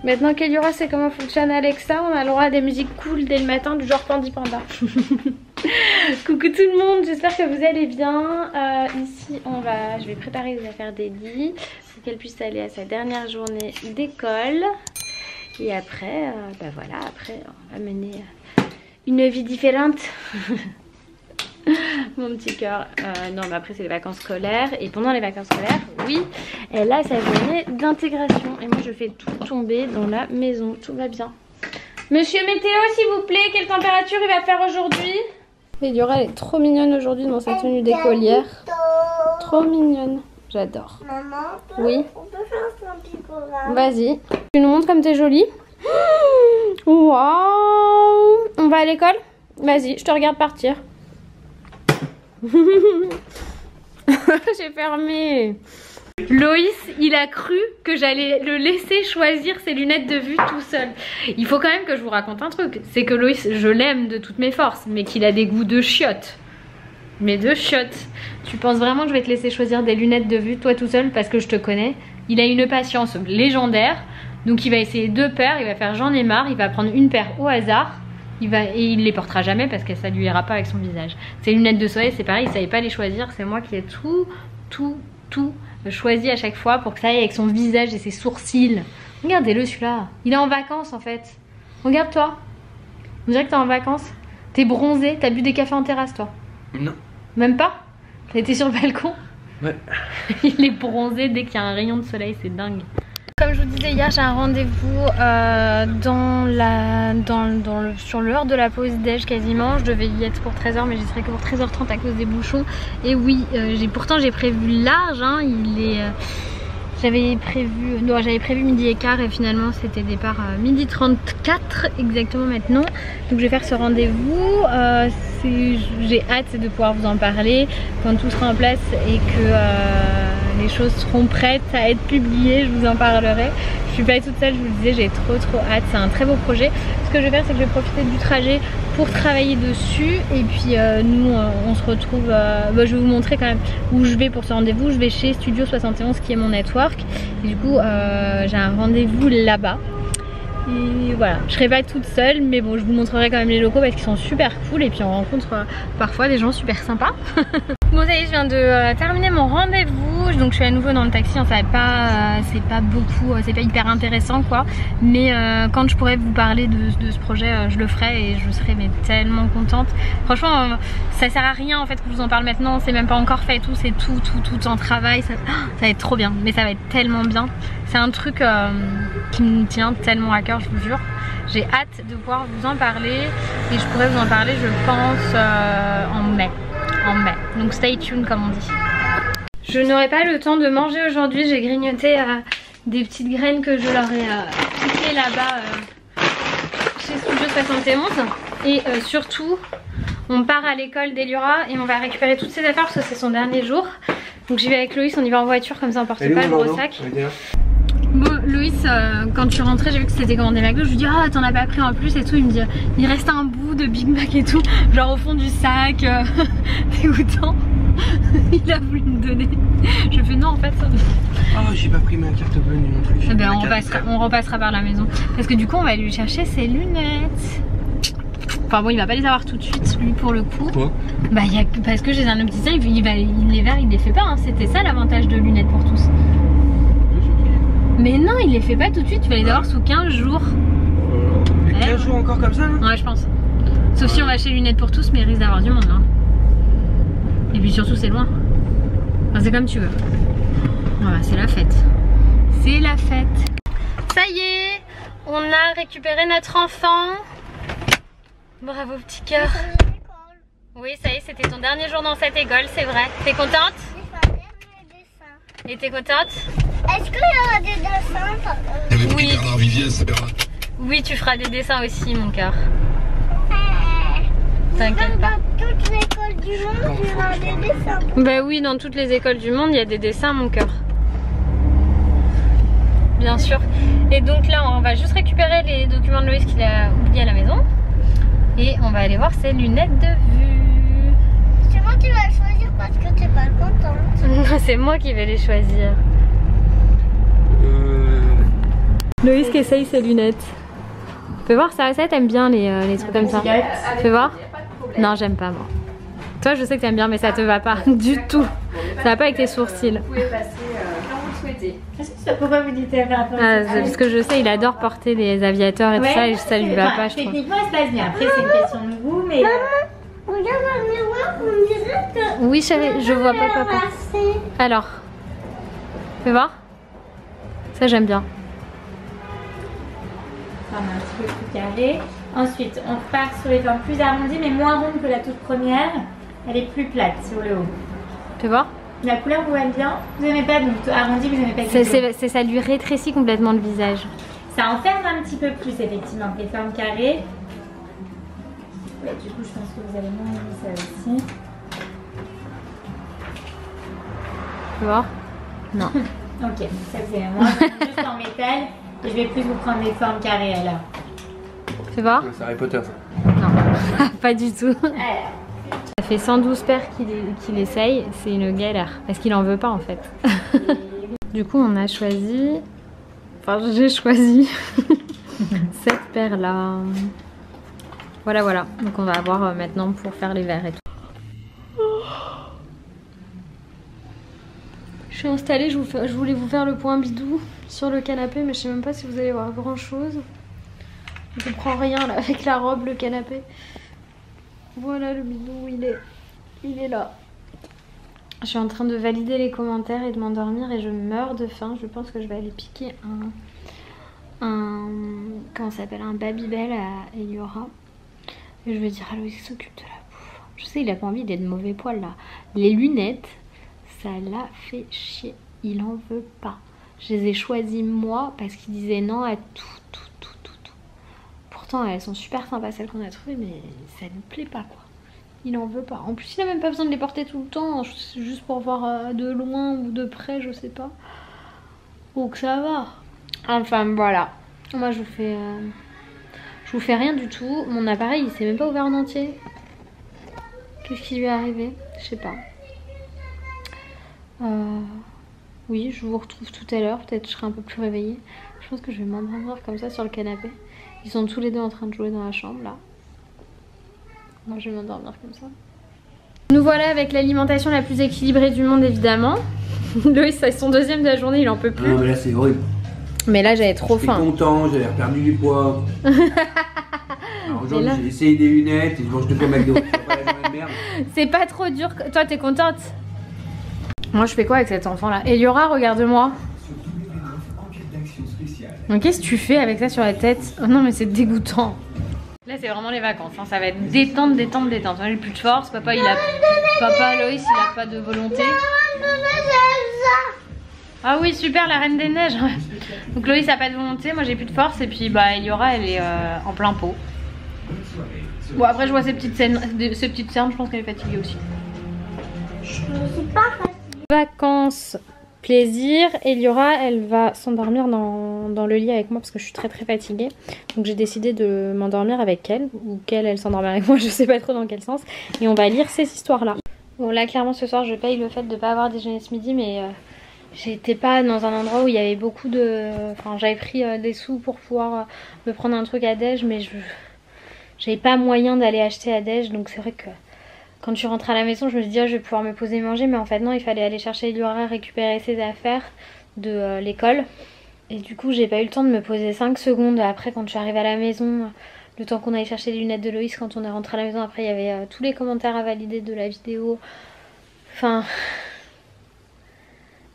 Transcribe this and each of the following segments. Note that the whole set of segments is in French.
Maintenant qu'Eliora sait comment fonctionne Alexa, on a le droit à des musiques cool dès le matin du genre Pandi Panda. Coucou tout le monde, j'espère que vous allez bien. Ici je vais préparer les affaires d'Eddie pour qu'elle puisse aller à sa dernière journée d'école. Et après, voilà, après on va mener une vie différente. Mon petit cœur. Non mais après c'est les vacances scolaires. Et pendant les vacances scolaires, oui, elle a sa journée d'intégration. Et moi je fais tout tomber dans la maison. Tout va bien. Monsieur Météo s'il vous plaît, quelle température il va faire aujourd'hui? Eliora elle est trop mignonne aujourd'hui dans sa tenue d'écolière. Trop mignonne. J'adore. Maman, oui. On peut faire un picorat. Vas-y. Tu nous montres comme t'es jolie. Waouh. On va à l'école? Vas-y, je te regarde partir. J'ai fermé. Loïs, il a cru que j'allais le laisser choisir ses lunettes de vue tout seul. Il faut quand même que je vous raconte un truc. C'est que Loïs, je l'aime de toutes mes forces, mais qu'il a des goûts de chiottes. Mais de chiottes. Tu penses vraiment que je vais te laisser choisir des lunettes de vue toi tout seul parce que je te connais? Il a une patience légendaire. Donc il va essayer 2 paires, il va faire j'en ai marre, il va prendre une paire au hasard. Et il les portera jamais parce que ça lui ira pas avec son visage. Ses lunettes de soleil c'est pareil, il savait pas les choisir. C'est moi qui ai tout choisi à chaque fois pour que ça aille avec son visage et ses sourcils. Regardez-le celui-là, il est en vacances en fait. Regarde-toi, on dirait que t'es en vacances. T'es bronzé, t'as bu des cafés en terrasse toi? Non. Même pas? T'as été sur le balcon? Ouais. Il est bronzé dès qu'il y a un rayon de soleil, c'est dingue. Comme je vous disais hier, j'ai un rendez-vous sur l'heure de la pause déj quasiment. Je devais y être pour 13h mais j'y serai que pour 13h30 à cause des bouchons. Et oui, pourtant j'ai prévu large, hein, j'avais prévu midi et quart et finalement c'était départ midi 34 exactement maintenant. Donc je vais faire ce rendez-vous. J'ai hâte de pouvoir vous en parler quand tout sera en place et que les choses seront prêtes à être publiées, je vous en parlerai. Je suis pas toute seule, je vous le disais, j'ai trop hâte, c'est un très beau projet. Ce que je vais faire c'est que je vais profiter du trajet pour travailler dessus et puis nous on se retrouve, je vais vous montrer quand même où je vais pour ce rendez-vous. Je vais chez Studio 71 qui est mon network et du coup j'ai un rendez-vous là-bas. Et voilà, je serai pas toute seule mais bon je vous montrerai quand même les locaux parce qu'ils sont super cool et puis on rencontre parfois des gens super sympas. Bon ça y est, je viens de terminer mon rendez-vous, donc je suis à nouveau dans le taxi, hein, c'est pas beaucoup, c'est pas hyper intéressant quoi, mais quand je pourrai vous parler de ce projet je le ferai et je serai mais tellement contente. Franchement ça sert à rien en fait que je vous en parle maintenant, c'est même pas encore fait et tout, c'est tout en travail, ça va être trop bien, mais ça va être tellement bien. C'est un truc qui me tient tellement à cœur, je vous jure. J'ai hâte de pouvoir vous en parler et je pourrais vous en parler je pense en mai. Donc stay tuned comme on dit. Je n'aurai pas le temps de manger aujourd'hui, j'ai grignoté des petites graines que je leur ai piquées là-bas chez Studio 71 et surtout on part à l'école d'Eliora et on va récupérer toutes ses affaires parce que c'est son dernier jour. Donc j'y vais avec Loïs, on y va en voiture comme ça on porte pas le gros sac. Bon Loïs, quand je suis rentrée j'ai vu que c'était commandé McDo, je lui dis ah t'en as pas pris en plus et tout, il me dit il reste un bout de Big Mac et tout, genre au fond du sac, dégoûtant. Il a voulu me donner, je fais non en fait ça. Oh j'ai pas pris ma carte bleue non plus. Eh ben, on repassera par la maison parce que du coup on va aller lui chercher ses lunettes. Enfin bon il va pas les avoir tout de suite lui pour le coup. Pourquoi? Bah parce que j'ai un opticien, les verres il les fait pas, hein. C'était ça l'avantage de lunettes pour tous. Mais non, il les fait pas tout de suite, tu vas les avoir sous 15 jours. 15 jours encore comme ça là? Ouais, je pense. Sauf si on va chez Lunettes pour tous, mais il risque d'avoir du monde là. Et puis surtout, c'est loin. Enfin, c'est comme tu veux. Voilà, c'est la fête. C'est la fête. Ça y est, on a récupéré notre enfant. Bravo, petit cœur. Oui, ça y est, c'était ton dernier jour dans cette école, c'est vrai. T'es contente? Et t'es contente? Est-ce qu'il y aura des dessins? Oui. Oui, tu feras des dessins aussi, mon cœur. T'inquiète pas. Dans toutes les écoles du monde, il y aura des dessins. Bah oui, dans toutes les écoles du monde, il y a des dessins, mon cœur. Bien sûr. Et donc là, on va juste récupérer les documents de Loïs qu'il a oubliés à la maison. Et on va aller voir ses lunettes de vue. C'est moi qui vais choisir parce que t'es pas contente. Non, c'est moi qui vais les choisir. Loïs qui essaye ses lunettes. Fais voir, ça t'aime bien les trucs comme ça. Fais voir. Non, j'aime pas moi. Toi, je sais que t'aimes bien, mais ça te va pas du tout. Ça va pas avec tes sourcils. Vous pouvez passer quand vous le souhaitez. Est-ce que ça pourrait vous dire parce que je sais, il adore porter des aviateurs et tout ça, et ça lui va pas, je trouve. Techniquement, il se passe bien. Après, c'est une question de goût, mais. Regarde dans le miroir, on dirait que... Oui, chérie, je vois pas papa. Alors, fais voir. Ça, j'aime bien. On a un petit peu plus carré. Ensuite, on repart sur les formes plus arrondies, mais moins rondes que la toute première. Elle est plus plate sur le haut. Fais voir. La couleur vous aime bien? Vous aimez pas, donc arrondi, vous aimez pas? C'est ça lui rétrécit complètement le visage. Ça enferme un petit peu plus, effectivement, que les formes carrées. Ouais, du coup, je pense que vous allez moins aimer ça aussi. Fais voir. Non. Ok, ça vous aimez moins. Juste en métal. Et je vais plus vous prendre des formes carrées alors. Fais voir. C'est Harry Potter ça. Non, pas du tout. Alors. Ça fait 112 paires qu'il essaye, c'est une galère. Parce qu'il en veut pas en fait. Du coup, on a choisi. Enfin, j'ai choisi cette paire là. Voilà, voilà. Donc, on va avoir maintenant pour faire les verres et tout. Je suis installée, je voulais vous faire le point bidou sur le canapé, mais je sais même pas si vous allez voir grand chose. Je comprends rien là avec la robe, le canapé. Voilà le bidou, il est là. Je suis en train de valider les commentaires et de m'endormir et je meurs de faim. Je pense que je vais aller piquer comment ça s'appelle, un Babybel à Eliora. Et je vais dire à Loïs qu'il s'occupe de la bouffe. Je sais, il a pas envie d'être de mauvais poil là. Les lunettes, ça l'a fait chier. Il en veut pas. Je les ai choisies moi parce qu'il disait non à tout. Pourtant elles sont super sympas celles qu'on a trouvées, mais ça ne plaît pas quoi. Il en veut pas. En plus il a même pas besoin de les porter tout le temps, juste pour voir de loin ou de près, je sais pas. Donc ça va. Enfin voilà. Moi je vous fais rien du tout. Mon appareil il s'est même pas ouvert en entier. Qu'est-ce qui lui est arrivé? Je sais pas. Oui, je vous retrouve tout à l'heure. Peut-être je serai un peu plus réveillée. Je pense que je vais m'endormir comme ça sur le canapé. Ils sont tous les deux en train de jouer dans la chambre là. Moi je vais m'endormir comme ça. Nous voilà avec l'alimentation la plus équilibrée du monde évidemment. Loïs, c'est son deuxième de la journée, il en peut plus. Non mais là c'est horrible. Mais là j'avais trop faim. J'étais content, j'avais perdu du poids. Alors aujourd'hui j'ai essayé des lunettes et je mange de quoi McDo. C'est pas trop dur. Toi t'es contente? Moi je fais quoi avec cet enfant là? Eliora, regarde-moi. Donc qu'est-ce que tu fais avec ça sur la tête? Oh non mais c'est dégoûtant. Là c'est vraiment les vacances, hein. Ça va être détente. On n'a plus de force. Papa Loïs il a pas de volonté. Ah oui super, la Reine des Neiges. Donc Loïs a pas de volonté, moi j'ai plus de force et puis bah Eliora elle est en plein pot. Bon après je vois ces petites cernes, je pense qu'elle est fatiguée aussi. Je suis pas fatiguée. Vacances, plaisir. Eliora elle va s'endormir dans le lit avec moi parce que je suis très fatiguée. Donc j'ai décidé de m'endormir avec elle, ou qu'elle s'endorme avec moi, je sais pas trop dans quel sens. Et on va lire ces histoires là. Bon là clairement ce soir je paye le fait de pas avoir déjeuné ce midi, mais j'étais pas dans un endroit où il y avait beaucoup de... Enfin j'avais pris des sous pour pouvoir me prendre un truc à déj, mais j'avais pas moyen d'aller acheter à déj. Donc c'est vrai que quand je suis rentrée à la maison je me suis dit oh, je vais pouvoir me poser et manger, mais en fait non, il fallait aller chercher Eliora, récupérer ses affaires de l'école. Et du coup j'ai pas eu le temps de me poser 5 secondes après quand je suis arrivée à la maison. Le temps qu'on aille chercher les lunettes de Loïs, quand on est rentré à la maison, après il y avait tous les commentaires à valider de la vidéo. Enfin...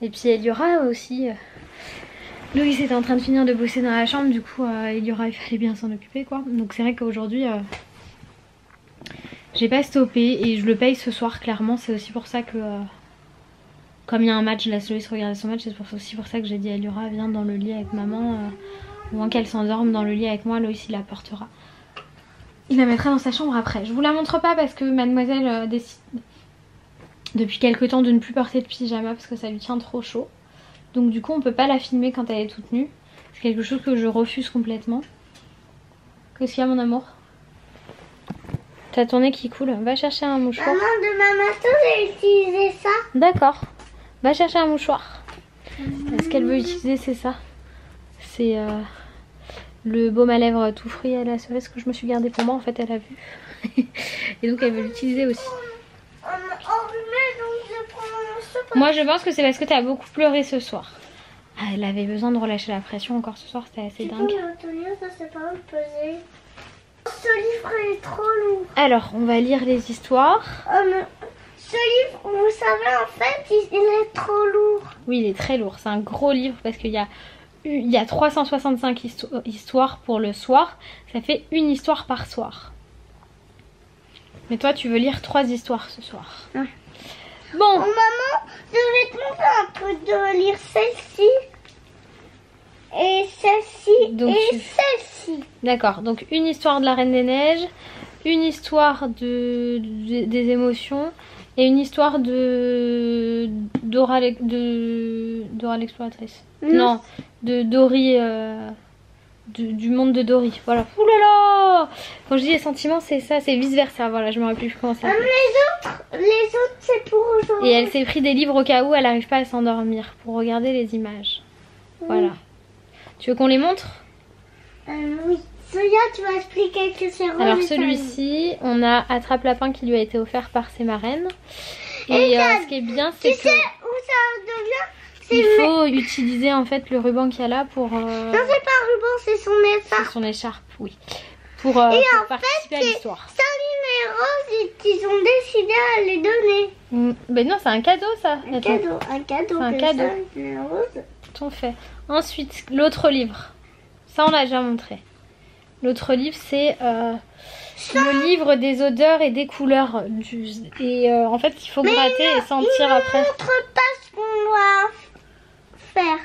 Et puis Eliora aussi. Loïs était en train de finir de bosser dans la chambre, du coup Eliora il fallait bien s'en occuper quoi. Donc c'est vrai qu'aujourd'hui j'ai pas stoppé et je le paye ce soir clairement. C'est aussi pour ça que comme il y a un match, je laisse Loïs regarder son match. C'est aussi pour ça que j'ai dit à Eliora viens dans le lit avec maman. Au moins qu'elle s'endorme dans le lit avec moi, Loïs il la portera. Il la mettra dans sa chambre après. Je vous la montre pas parce que mademoiselle décide depuis quelques temps de ne plus porter de pyjama parce que ça lui tient trop chaud. Donc du coup on peut pas la filmer quand elle est toute nue. C'est quelque chose que je refuse complètement. Qu'est-ce qu'il y a mon amour? T'as ton nez qui coule, va chercher un mouchoir. Maman, demain matin j'ai utilisé ça. D'accord, va chercher un mouchoir. Ce qu'elle veut utiliser c'est ça. c'est le baume à lèvres tout fruit à la cerise que je me suis gardé pour moi. En fait, elle a vu. Et donc, elle veut l'utiliser aussi. Moi, je pense que c'est parce que tu as beaucoup pleuré ce soir. Ah, elle avait besoin de relâcher la pression encore ce soir, c'était assez dingue. Ce livre est trop lourd. Alors, on va lire les histoires. Ce livre, vous savez, en fait, il est trop lourd. Oui, il est très lourd. C'est un gros livre parce qu'il y a 365 histoires pour le soir. Ça fait une histoire par soir. Mais toi, tu veux lire 3 histoires ce soir. Ouais. Bon. Oh, maman, je vais te montrer un peu de lire celle-ci. Et celle-ci. Donc et celle-ci. D'accord. Donc, une histoire de la Reine des Neiges. Une histoire des émotions. Et une histoire de Dora l'exploratrice. Non, de Dory, du monde de Dory. Voilà. Ouh là là! Quand je dis les sentiments, c'est ça, c'est vice versa. Voilà, je me rappelle plus comment ça s'appelle. Les autres, c'est pour aujourd'hui. Et elle s'est pris des livres au cas où elle n'arrive pas à s'endormir pour regarder les images. Voilà. Tu veux qu'on les montre? Oui. Celui-là, tu vas expliquer que c'est rose. Alors celui-ci, on a Attrape Lapin qui lui a été offert par ses marraines. Et ce qui est bien, c'est que où ça devient? il faut utiliser en fait le ruban qu'il y a là pour... Non, c'est pas un ruban, c'est son écharpe. C'est son écharpe, oui. Pour participer à l'histoire. Saline et Rose, ils ont décidé à les donner. Ben non, c'est un cadeau ça. Un cadeau. C'est un cadeau. Saline et Rose. Tout fait. Ensuite, l'autre livre. Ça, on l'a déjà montré. L'autre livre, c'est le livre des odeurs et des couleurs. Et en fait, il faut gratter et sentir après. Il ne montre pas ce qu'on doit faire.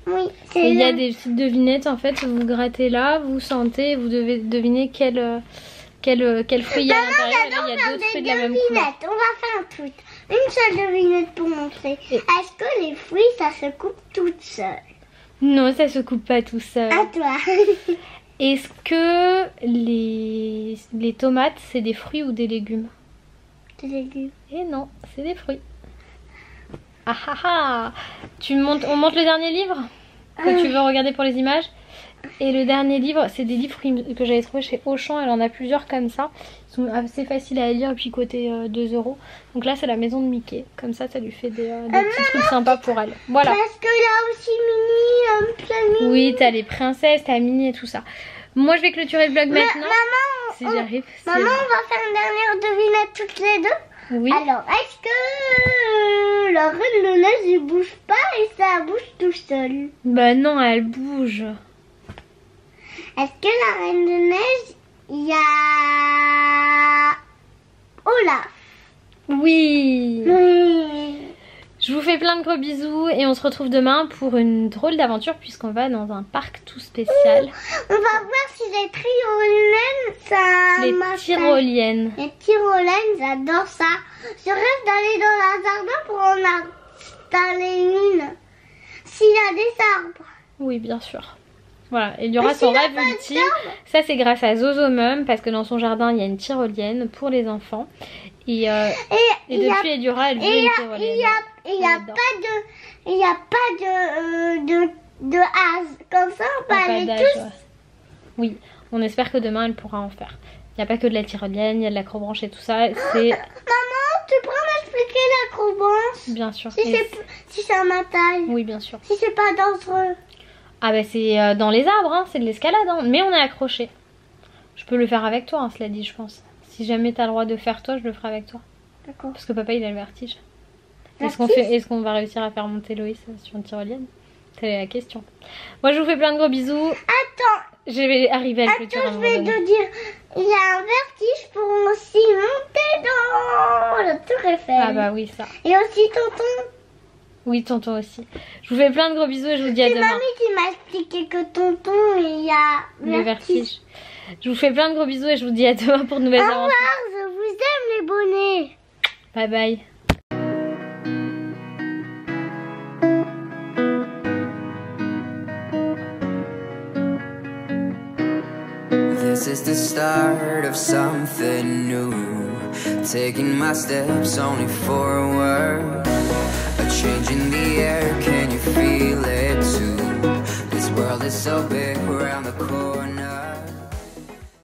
Oui, et il y a des petites devinettes, en fait. Vous grattez là, vous sentez, vous devez deviner quel fruit il y a à l'intérieur. Et là, il y a d'autres fruits de la même couleur. On va faire un truc. Une seule devinette pour montrer. Est-ce que les fruits, ça se coupe toutes seules? Non, ça se coupe pas tout seul. À toi. Est-ce que les tomates, c'est des fruits ou des légumes? Des légumes. Et non, c'est des fruits. Ah ah ah! On monte le dernier livre que tu veux regarder pour les images? Et le dernier livre, c'est des livres que j'avais trouvé chez Auchan. Elle en a plusieurs comme ça. Ils sont assez faciles à lire et puis côté 2 €. Donc là, c'est la maison de Mickey. Comme ça, ça lui fait des petits trucs sympas pour elle. Voilà. Parce que là aussi, Minnie, oui, t'as les princesses, t'as Minnie et tout ça. Moi, je vais clôturer le vlog maintenant. Maman, si j'arrive. Maman, on va faire une dernière devinette toutes les deux. Oui. Alors, est-ce que la Reine de Neige ne bouge pas et ça bouge tout seul? Bah non, elle bouge. Est-ce que la Reine de Neige, il y a Olaf? Oui. Oui. Je vous fais plein de gros bisous et on se retrouve demain pour une drôle d'aventure puisqu'on va dans un parc tout spécial. On va voir si les tyroliennes, ça Les m'appelle. tyroliennes. Les tyroliennes, j'adore ça. Je rêve d'aller dans un jardin pour en installer une. S'il y a des arbres. Oui, bien sûr. Voilà, et il y aura son rêve ultime. Ça, c'est grâce à Zozomum parce que dans son jardin, il y a une tyrolienne pour les enfants. Et depuis Edura, elle veut une tyrolienne. Il n'y a pas de hase. Comme ça, on peut aller tous. Ouais. Oui, on espère que demain, elle pourra en faire. Il n'y a pas que de la tyrolienne, il y a de l'acrobranche et tout ça. Maman, tu pourras m'expliquer l'acrobranche? Bien sûr. Si c'est à ma taille. Oui, bien sûr. Si c'est pas dangereux. Ah bah c'est dans les arbres, hein, c'est de l'escalade, hein, mais on est accroché. Je peux le faire avec toi, hein, cela dit, je pense. Si jamais t'as le droit de faire toi, je le ferai avec toi. D'accord. Parce que papa, il a le vertige. Est-ce qu'on va réussir à faire monter Loïs sur une tyrolienne? C'est la question. Moi, je vous fais plein de gros bisous. Attends. Je vais arriver à le clôturer. Attends, je vais te dire. Il y a un vertige pour aussi monter dans la tour Eiffel. Ah bah oui, ça. Et aussi tonton. Oui, tonton aussi. Je vous fais plein de gros bisous et je vous dis à demain. C'est mamie qui m'a expliqué que tonton, il y a le vertige. Je vous fais plein de gros bisous et je vous dis à demain pour de nouvelles aventures. Au revoir, je vous aime les bonnets. Bye bye. This is the start of something new. Taking my steps only forward. A change in the air, can you feel it too? world is so big around the corner.